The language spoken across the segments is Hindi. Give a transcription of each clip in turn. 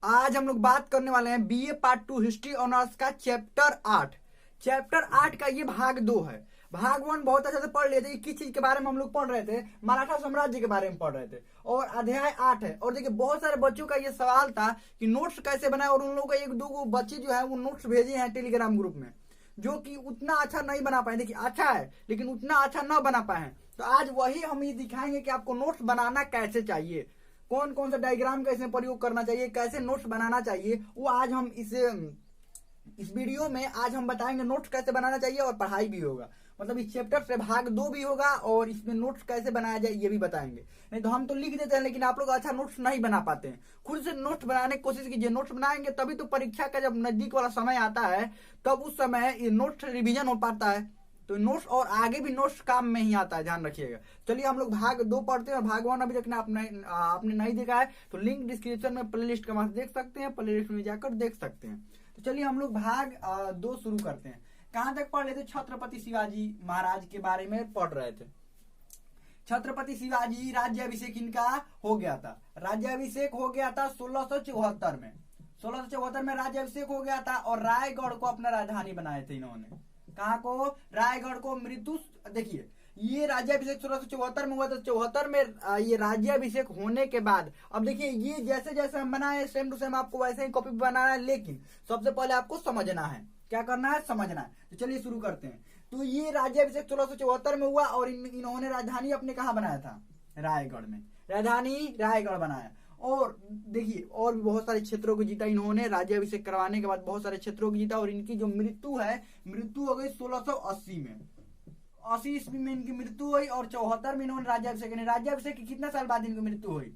आज हम लोग बात करने वाले हैं बीए पार्ट 2 हिस्ट्री ऑनर्स का चैप्टर 8। चैप्टर 8 का ये भाग 2 है। भाग 1 बहुत अच्छे से पढ़ लिए थे कि किस चीज के बारे में हम लोग पढ़ रहे थे, मराठा साम्राज्य के बारे में पढ़ रहे थे। और अध्याय 8 है। और देखिए बहुत सारे बच्चों का ये सवाल था कि नोट्स कैसे बनाए, और उन लोगों का एक दो बच्चे जो है वो नोट्स भेजे हैं टेलीग्राम ग्रुप में, जो कि उतना अच्छा नहीं बना पाए। देखिए अच्छा है लेकिन उतना अच्छा ना बना पाए हैं। तो आज वही हम ये दिखाएंगे कि आपको नोट्स बनाना कैसे चाहिए, कौन कौन सा डायग्राम का इसमें प्रयोग करना चाहिए, कैसे नोट्स बनाना चाहिए, वो आज हम इस वीडियो में आज हम बताएंगे। नोट्स कैसे बनाना चाहिए और पढ़ाई भी होगा, मतलब इस चैप्टर से भाग 2 भी होगा और इसमें नोट्स कैसे बनाया जाए ये भी बताएंगे। नहीं तो हम तो लिख देते हैं लेकिन आप लोग अच्छा नोट्स नहीं बना पाते हैं। खुद से नोट्स बनाने की कोशिश कीजिए। नोट्स बनाएंगे तभी तो परीक्षा का जब नजदीक वाला समय आता है तब उस समय ये नोट्स रिविजन हो पाता है। तो नोट्स और आगे भी नोट्स काम में ही आता है, ध्यान रखिएगा। चलिए हम लोग भाग 2 पढ़ते हैं। और भाग 1 अभी तक आपने नहीं देखा है तो लिंक डिस्क्रिप्शन में प्लेलिस्ट का मार्क्स देख सकते हैं, प्लेलिस्ट में जाकर देख सकते हैं। तो चलिए हम लोग भाग 2 शुरू करते हैं। कहां तक पढ़ रहे थे? छत्रपति शिवाजी महाराज के बारे में पढ़ रहे थे। छत्रपति शिवाजी राज्याभिषेक इनका हो गया था। राज्याभिषेक हो गया था 1674 में। 1674 में राज्याभिषेक हो गया था और रायगढ़ को अपना राजधानी बनाए थे इन्होंने। कहा को? रायगढ़ को। मृत्यु देखिए ये राज्याभिषेक 1674 में हुआ था। 74 में ये राज्याभिषेक होने के बाद अब देखिए ये जैसे जैसे हम बनाए सेम टू सेम आपको वैसे ही कॉपी बनाना है, लेकिन सबसे पहले आपको समझना है। क्या करना है? समझना है। तो चलिए शुरू करते हैं। तो ये राज्याभिषेक 1674 में हुआ और इन्होंने राजधानी अपने कहा बनाया था? रायगढ़ में। राजधानी रायगढ़ बनाया। और देखिए और भी बहुत सारे क्षेत्रों को जीता इन्होंने। राज्याभिषेक करवाने के बाद बहुत सारे क्षेत्रों को जीता। और इनकी जो मृत्यु है, मृत्यु हो गई 1680 में। 80 ईस्वी में इनकी मृत्यु हुई और 74 में इन्होंने राज्याभिषेक। राज्याभिषेक के कितने साल बाद इनकी मृत्यु हुई?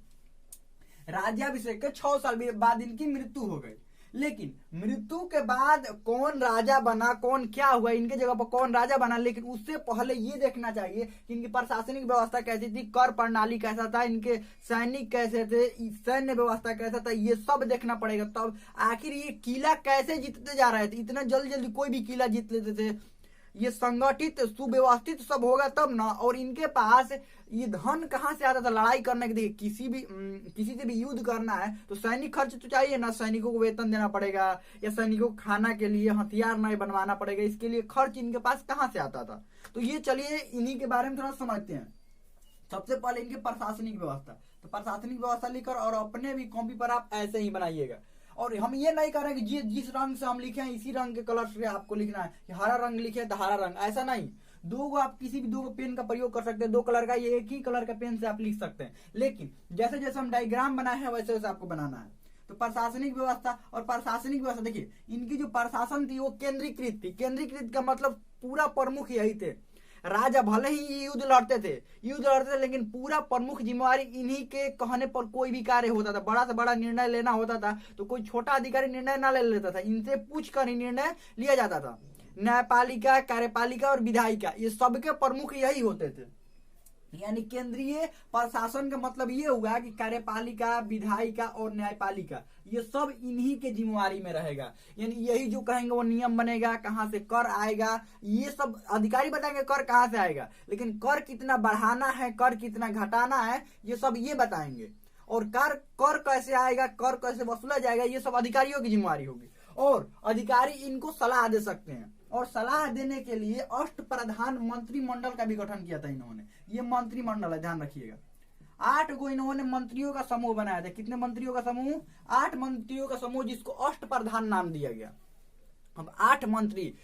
राज्याभिषेक के 6 साल बाद इनकी मृत्यु हो गई। लेकिन मृत्यु के बाद कौन राजा बना, कौन क्या हुआ, इनके जगह पर कौन राजा बना, लेकिन उससे पहले ये देखना चाहिए कि इनकी प्रशासनिक व्यवस्था कैसी थी, कर प्रणाली कैसा था, इनके सैनिक कैसे थे, सैन्य व्यवस्था कैसा था, ये सब देखना पड़ेगा। तब आखिर ये किला कैसे जीतते जा रहे थे, इतना जल्दी जल्दी कोई भी किला जीत लेते थे। ये संगठित सुव्यवस्थित सब होगा तब ना। और इनके पास ये धन कहाँ से आता था लड़ाई करने के लिए? किसी से भी युद्ध करना है तो सैनिक खर्च तो चाहिए ना। सैनिकों को वेतन देना पड़ेगा या सैनिकों को खाना के लिए हथियार नहीं बनवाना पड़ेगा। इसके लिए खर्च इनके पास कहाँ से आता था? तो ये चलिए इन्हीं के बारे में थोड़ा समझते हैं। सबसे पहले इनकी प्रशासनिक व्यवस्था। तो प्रशासनिक व्यवस्था लिखकर और अपने भी कॉपी पर आप ऐसे ही बनाइएगा। और हम ये नहीं कर रहे कि जिस रंग से हम लिखे हैं इसी रंग के कलर से आपको लिखना है कि हरा रंग लिखे तो हरा रंग, ऐसा नहीं। आप किसी भी 2 पेन का प्रयोग कर सकते हैं। 2 कलर का, ये एक ही कलर का पेन से आप लिख सकते हैं। लेकिन जैसे जैसे हम डायग्राम बनाए हैं वैसे वैसे आपको बनाना है। तो प्रशासनिक व्यवस्था। और प्रशासनिक व्यवस्था देखिए इनकी जो प्रशासन थी वो केंद्रीकृत थी। केंद्रीकृत का मतलब पूरा प्रमुख यही थे। राजा भले ही युद्ध लड़ते थे लेकिन पूरा प्रमुख जिम्मेवारी इन्हीं के कहने पर कोई भी कार्य होता था। बड़ा से बड़ा निर्णय लेना होता था तो कोई छोटा अधिकारी निर्णय ना ले लेता था, इनसे पूछ कर ही निर्णय लिया जाता था। न्यायपालिका, कार्यपालिका और विधायिका ये सबके प्रमुख यही होते थे। यानी केंद्रीय प्रशासन का मतलब ये हुआ कि कार्यपालिका, विधायिका और न्यायपालिका ये सब इन्हीं के जिम्मेवारी में रहेगा। यानी यही जो कहेंगे वो नियम बनेगा, कहां से कर आएगा ये सब अधिकारी बताएंगे। कर कहां से आएगा, लेकिन कर कितना बढ़ाना है, कर कितना घटाना है ये सब ये बताएंगे। और कर कैसे आएगा, कर कैसे वसूला जाएगा ये सब अधिकारियों की जिम्मेवारी होगी। और अधिकारी इनको सलाह दे सकते हैं। और सलाह देने के लिए अष्ट प्रधान मंत्रिमंडल का भी गठन किया था इन्होंने। ये मंत्रिमंडल है, ध्यान रखिएगा। 8 को इन्होंने मंत्रियों का समूह बनाया था। कितने मंत्रियों का समूह? 8 मंत्रियों का समूह, जिसको अष्ट प्रधान नाम दिया गया। अब 8 मंत्री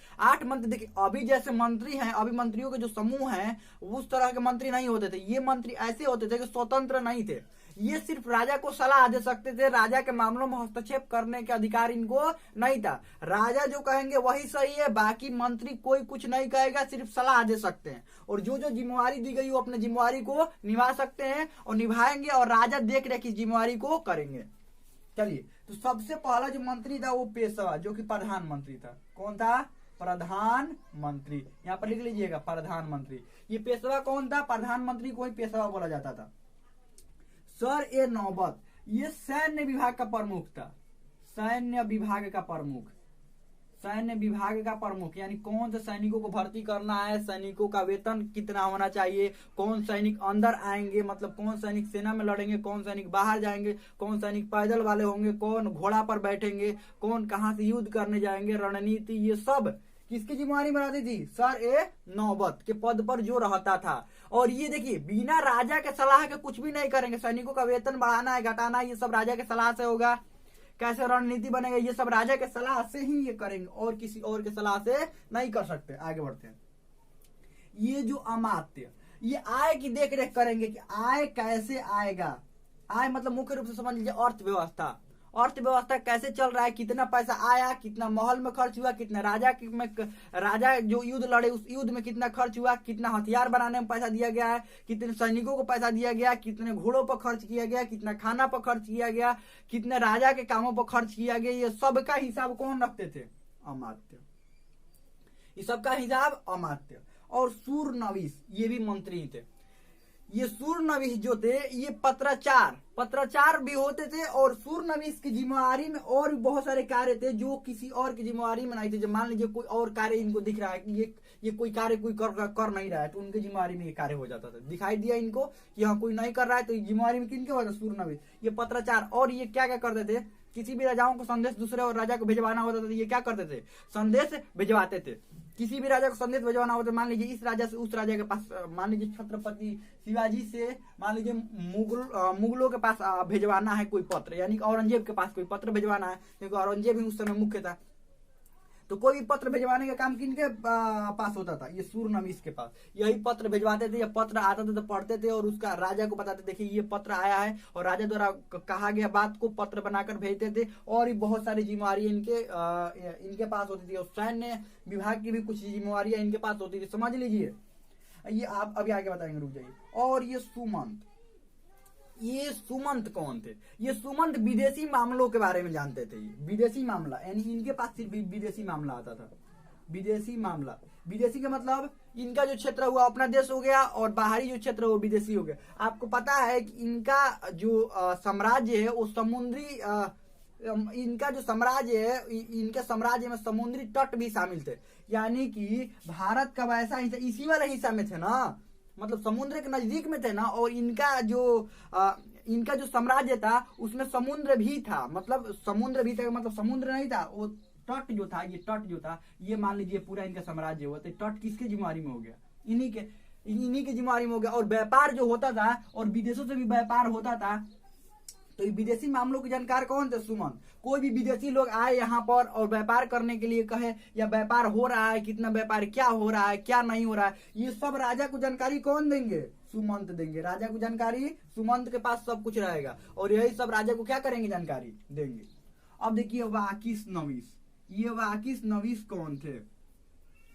देखिए अभी जैसे मंत्री हैं, अभी मंत्रियों के जो समूह हैं उस तरह के मंत्री नहीं होते थे। ये मंत्री ऐसे होते थे कि स्वतंत्र नहीं थे। ये सिर्फ राजा को सलाह दे सकते थे, राजा के मामलों में हस्तक्षेप करने के अधिकार इनको नहीं था। राजा जो कहेंगे वही सही है, बाकी मंत्री कोई कुछ नहीं कहेगा, सिर्फ सलाह दे सकते हैं। और जो जो जिम्मेवारी दी गई वो अपने जिम्मेवारी को निभा सकते हैं और निभाएंगे, और राजा देख रेख इस जिम्मेवारी को करेंगे। चलिए तो सबसे पहला जो मंत्री था वो पेशवा, जो कि प्रधानमंत्री था। कौन था? प्रधानमंत्री। यहाँ पर लिख लीजिएगा प्रधानमंत्री। ये पेशवा कौन था? प्रधानमंत्री को ही पेशवा बोला जाता था। सर ए नौबत ये सैन्य विभाग का प्रमुख था। सैन्य विभाग का प्रमुख सैन्य विभाग का प्रमुख, यानी कौन से सैनिकों को भर्ती करना है, सैनिकों का वेतन कितना होना चाहिए, कौन सैनिक अंदर आएंगे, मतलब कौन सैनिक सेना में लड़ेंगे, कौन सैनिक बाहर जाएंगे, कौन सैनिक पैदल वाले होंगे, कौन घोड़ा पर बैठेंगे, कौन कहां से युद्ध करने जाएंगे, रणनीति, ये सब किसकी जिम्मेवारी में रहती थी? सर ए नौबत के पद पर जो रहता था। और ये देखिए बिना राजा के सलाह के कुछ भी नहीं करेंगे, सैनिकों का वेतन बढ़ाना है घटाना है ये सब राजा के सलाह से होगा, कैसे रणनीति बनेगा ये सब राजा के सलाह से ही ये करेंगे, और किसी और के सलाह से नहीं कर सकते। आगे बढ़ते हैं। ये जो अमात्य, ये आय की देख रेख करेंगे कि आय कैसे आएगा। आय मतलब मुख्य रूप से समझ लीजिए अर्थव्यवस्था, अर्थव्यवस्था कैसे चल रहा है, कितना पैसा आया, कितना महल में खर्च हुआ, कितना राजा जो युद्ध लड़े उस युद्ध में कितना खर्च हुआ, कितना हथियार बनाने में पैसा दिया गया है, कितने सैनिकों को पैसा दिया गया, कितने घोड़ों पर खर्च किया गया, कितना खाना पर खर्च किया गया, कितने राजा के कामों पर खर्च किया गया, ये सब का हिसाब कौन रखते थे? अमात्य। ये सब का हिसाब अमात्य। और सूरनवीस ये भी मंत्री थे। ये सूरनवीस जो थे ये पत्राचार भी होते थे, और सूरनवीस की जिम्मेवारी में और भी बहुत सारे कार्य थे जो किसी और की जिम्मेवारी में नहीं थे। जब मान लीजिए कोई और कार्य इनको दिख रहा है कि ये कोई कार्य कोई कर नहीं रहा है, तो उनकी जिम्मेवारी में ये कार्य हो जाता था। दिखाई दिया इनको कि हाँ कोई नहीं कर रहा है, तो जिम्मेवारी में किनके होता? सूरनवीस। ये पत्राचार। और ये क्या क्या करते थे? किसी भी राजाओं को संदेश दूसरे और राजा को भिजवाना होता था, तो ये क्या करते थे? संदेश भिजवाते थे। किसी भी राजा को संदेश भिजवाना होता, मान लीजिए इस राजा से उस राजा के पास, मान लीजिए छत्रपति शिवाजी से मान लीजिए मुगलों के पास भिजवाना है कोई पत्र, यानी औरंगजेब के पास कोई पत्र भिजवाना है, क्योंकि औरंगजेब ही उस समय मुख्य था। तो कोई भी पत्र भिजवाने का काम किनके पास होता था? ये सूरनवीस के पास। यही पत्र भिजवाते थे, या पत्र आता था तो पढ़ते थे और उसका राजा को बताते, देखिए ये पत्र आया है, और राजा द्वारा कहा गया बात को पत्र बनाकर भेजते थे। और भी बहुत सारी जिम्मेवारी इनके पास होती थी, और सैन्य विभाग की भी कुछ जिम्मेवारियां इनके पास होती थी। समझ लीजिए, ये आप अभी आगे बताएंगे, रुक जाइए। और ये सुमंत, ये सुमंत कौन थे? ये सुमंत विदेशी मामलों के बारे में जानते थे। ये विदेशी मामला, यानी इनके पास सिर्फ विदेशी मामला आता था। विदेशी मामला, विदेशी का मतलब इनका जो क्षेत्र हुआ अपना देश हो गया, और बाहरी जो क्षेत्र वो विदेशी हो गया। आपको पता है कि इनका जो साम्राज्य है वो समुद्री, इनका जो साम्राज्य है, इनके साम्राज्य में समुद्री तट भी शामिल थे, यानी कि भारत का वैसा हिस्सा इसी वाले हिस्सा में थे ना, मतलब समुद्र के नजदीक में थे ना। और इनका जो साम्राज्य था उसमें समुद्र भी था, मतलब समुद्र भी था, मतलब समुद्र नहीं था, वो तट जो था, ये तट जो था, ये मान लीजिए पूरा इनका साम्राज्य हुआ। तो तट किसके जिम्मेवारी में हो गया? इन्हीं के जिम्मेवारी में हो गया। और व्यापार जो होता था, और विदेशों से भी व्यापार होता था, तो ये विदेशी मामलों की जानकार कौन थे? सुमंत। कोई भी विदेशी लोग आए यहाँ पर और व्यापार करने के लिए कहे, या व्यापार हो रहा है, कितना व्यापार, क्या हो रहा है, क्या नहीं हो रहा है, ये सब राजा को जानकारी कौन देंगे? सुमंत देंगे। राजा को जानकारी सुमंत के पास सब कुछ रहेगा, और यही सब राजा को क्या करेंगे? जानकारी देंगे। अब देखिए वाकिस नवीस। ये वाकिस नवीस कौन थे?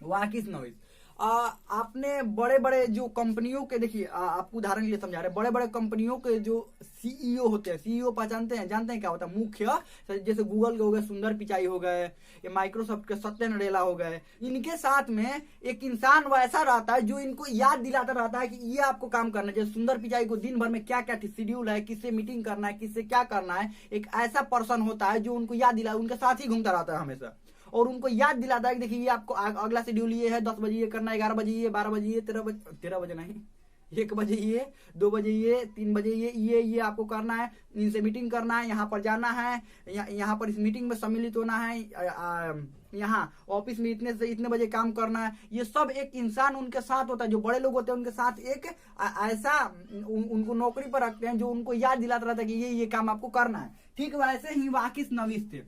वाकिस नवीस आपने बड़े बड़े जो कंपनियों के, देखिए आपको उदाहरण के लिए समझा रहे, बड़े बड़े कंपनियों के जो सीईओ होते हैं, सीईओ पहचानते हैं? जानते हैं क्या होता है? मुख्य, जैसे गूगल के हो गए सुंदर पिचाई हो गए, या माइक्रोसॉफ्ट के सत्य नडेला हो गए, इनके साथ में एक इंसान वैसा रहता है जो इनको याद दिलाता रहता है कि ये आपको काम करना है। जैसे सुंदर पिचाई को दिन भर में क्या क्या शेड्यूल है, किससे मीटिंग करना है, किससे क्या करना है, एक ऐसा पर्सन होता है जो उनको याद दिला, उनके साथ ही घूमता रहता है हमेशा, और उनको याद दिलाता है कि देखिए ये आपको अगला शेड्यूल ये है, 10 बजे ये करना है, 11 बजे ये, 12 बजे ये, 13 बजे नहीं, 1 बजे ये, 2 बजे ये, 3 बजे ये आपको करना है, इनसे मीटिंग करना है, यहाँ पर जाना है, यहाँ पर इस मीटिंग में सम्मिलित होना है, यहाँ ऑफिस में इतने से इतने बजे काम करना है। ये सब एक इंसान उनके साथ होता है, जो बड़े लोग होते हैं उनके साथ एक ऐसा उनको नौकरी पर रखते हैं जो उनको याद दिलाता रहता है कि ये काम आपको करना है। ठीक वैसे ही वाकिस नवीस थे।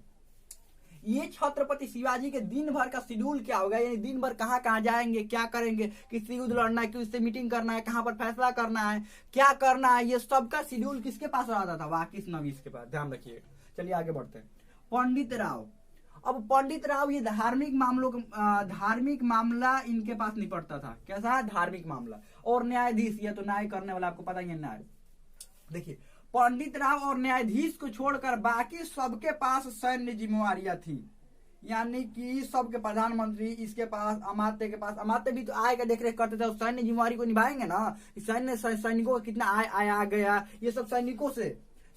ये छत्रपति शिवाजी के दिन भर का शेड्यूल क्या होगा, यानी दिन भर कहाँ कहाँ जाएंगे, क्या करेंगे, किससे युद्ध लड़ना है, किससे मीटिंग करना है, कहाँ पर फैसला करना है, क्या करना है, ये सब का शेड्यूल किसके पास रहता था? वाकिस नवीस के पास। ध्यान रखिए। चलिए आगे बढ़ते हैं। पंडित राव। अब पंडित राव ये धार्मिक मामला इनके पास निपटता था। कैसा है? धार्मिक मामला। और न्यायाधीश, ये तो न्याय करने वाला, आपको पता ही है न्याय। देखिए पंडित राव और न्यायाधीश को छोड़कर बाकी सबके पास सैन्य जिम्मेवारियां थी, यानी कि सबके प्रधानमंत्री, इसके पास अमात्य के पास, अमात्य भी तो आय का देख रेख करते थे, सैन्य जिम्मेवारी को निभाएंगे ना, सैनिकों का कितना आय आया गया, ये सब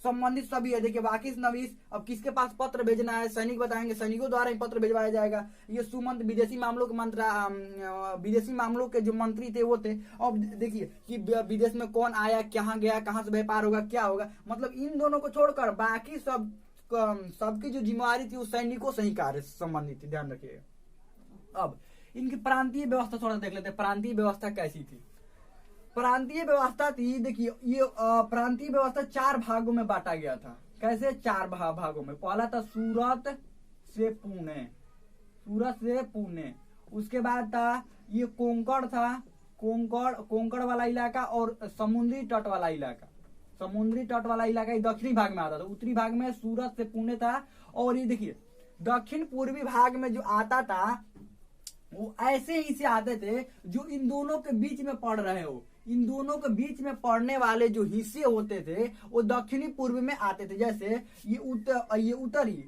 संबंधित सभी है। देखिए वाकिस नवीस, अब किसके पास पत्र भेजना है, सैनिक बताएंगे, सैनिकों द्वारा ही पत्र भिजवाया जाएगा। ये सुमंत विदेशी मामलों के विदेशी मामलों के जो मंत्री थे वो थे। अब देखिए कि विदेश में कौन आया, कहाँ गया, कहाँ से व्यापार होगा, क्या होगा, मतलब इन दोनों को छोड़कर बाकी सबकी जो जिम्मेवारी थी वो सैनिकों से ही कार्य संबंधित थी, ध्यान रखिएगा। अब इनकी प्रांतीय व्यवस्था थोड़ा देख लेते हैं, प्रांतीय व्यवस्था कैसी थी। प्रांतीय व्यवस्था थी, देखिए ये प्रांतीय व्यवस्था 4 भागों में बांटा गया था। कैसे 4 भागों में, पहला था सूरत से पुणे, सूरत से पुणे। उसके बाद था ये कोंकण था, कोंकण वाला इलाका और समुद्री तट वाला इलाका। समुद्री तट वाला इलाका दक्षिणी भाग में आता था, उत्तरी भाग में सूरत से पुणे था। और ये देखिए दक्षिण पूर्वी भाग में जो आता था वो ऐसे ही से आते थे जो इन दोनों के बीच में पड़ रहे हो। इन दोनों के बीच में पड़ने वाले जो हिस्से होते थे वो दक्षिणी पूर्व में आते थे। जैसे ये उत्तरी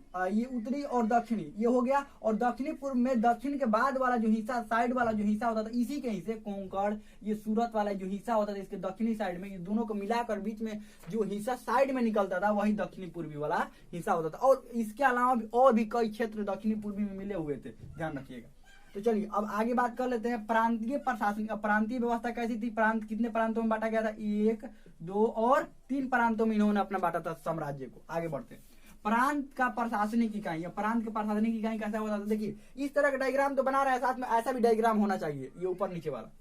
और दक्षिणी ये हो गया। और दक्षिणी पूर्व में दक्षिण के बाद वाला जो हिस्सा, साइड वाला जो हिस्सा होता था, इसी के हिस्से कोंकण, ये सूरत वाला जो हिस्सा होता था इसके दक्षिणी साइड में, ये दोनों को मिलाकर बीच में जो हिस्सा साइड में निकलता था वही दक्षिणी पूर्वी वाला हिस्सा होता था। और इसके अलावा और भी कई क्षेत्र दक्षिणी पूर्वी में मिले हुए थे, ध्यान रखिएगा। तो चलिए अब आगे बात कर लेते हैं प्रांतीय प्रशासन। प्रांतीय व्यवस्था कैसी थी, प्रांत कितने प्रांतों में बांटा गया था, 1, 2 और 3 प्रांतों में इन्होंने अपना बांटा था साम्राज्य को। आगे बढ़ते हैं, प्रांत का प्रशासनिक इकाई, प्रांत के प्रशासनिक इकाई कैसा होता था। देखिए इस तरह का डायग्राम तो बना रहा है, साथ में ऐसा भी डायग्राम होना चाहिए, ये ऊपर नीचे वाला।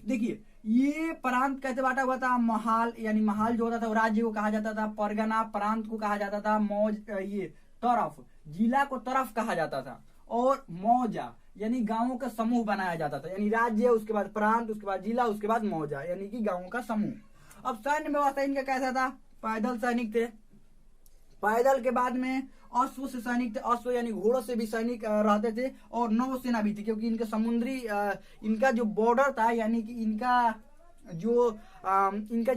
देखिए ये प्रांत कैसे बांटा हुआ था, महाल, यानी महाल जो होता था वो राज्य को कहा जाता था, परगना प्रांत को कहा जाता था, मौज ये तरफ, जिला को तरफ कहा जाता था, और मौजा यानी गांवों का समूह बनाया जाता था। यानी राज्य, उसके बाद प्रांत, उसके बाद जिला, उसके बाद मौजा यानी कि गांवों का समूह। अब सैन्य व्यवस्था इनका कैसा था, पैदल सैनिक थे, पैदल के बाद में अश्व से सैनिक थे, अश्व यानी घोड़ों से भी सैनिक रहते थे, और नौसेना भी थी, क्योंकि इनके समुद्री इनका जो बॉर्डर था, यानी कि इनका जो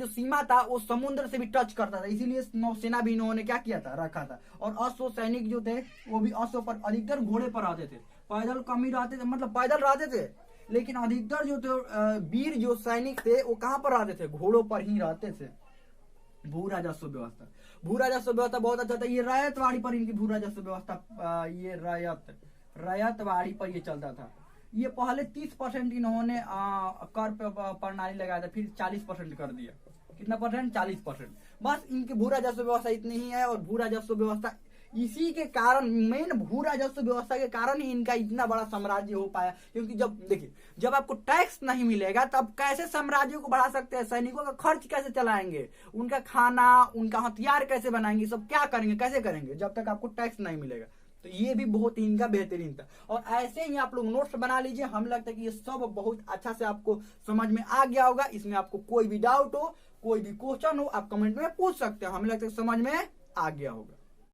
सीमा था वो समुद्र से भी टच करता था, इसीलिए नौसेना भी इन्होंने क्या किया था, रखा था। और अश्व सैनिक जो थे वो भी अश्व पर, अधिकतर घोड़े पर रहते थे, पैदल कम ही रहते थे, मतलब पैदल रहते थे, लेकिन अधिकतर जो थे वीर जो सैनिक थे वो कहाँ पर रहते थे, घोड़ों पर ही रहते थे। भू राजस्व व्यवस्था, भू राजस्व व्यवस्था बहुत अच्छा था। ये रैयतवाड़ी पर इनकी भू राजस्व व्यवस्था, ये रैयतवाड़ी पर ये चलता था। ये पहले 30% इन्होंने कर प्रणाली लगाया था, फिर 40% कर दिया। कितना परसेंट, 40%। बस इनकी भू राजस्व व्यवस्था इतनी ही है। और भू राजस्व व्यवस्था इसी के कारण, मेन भू राजस्व व्यवस्था के कारण ही इनका इतना बड़ा साम्राज्य हो पाया। क्योंकि जब देखिए जब आपको टैक्स नहीं मिलेगा तब कैसे साम्राज्य को बढ़ा सकते हैं, सैनिकों का खर्च कैसे चलाएंगे, उनका खाना, उनका हथियार कैसे बनाएंगे, सब क्या करेंगे, कैसे करेंगे जब तक आपको टैक्स नहीं मिलेगा। तो ये भी बहुत ही इनका बेहतरीन था। और ऐसे ही आप लोग नोट्स बना लीजिए, हमें लगता है कि ये सब बहुत अच्छा से आपको समझ में आ गया होगा। इसमें आपको कोई भी डाउट हो, कोई भी क्वेश्चन हो, आप कमेंट में पूछ सकते हो, हमें लगता है समझ में आ गया होगा।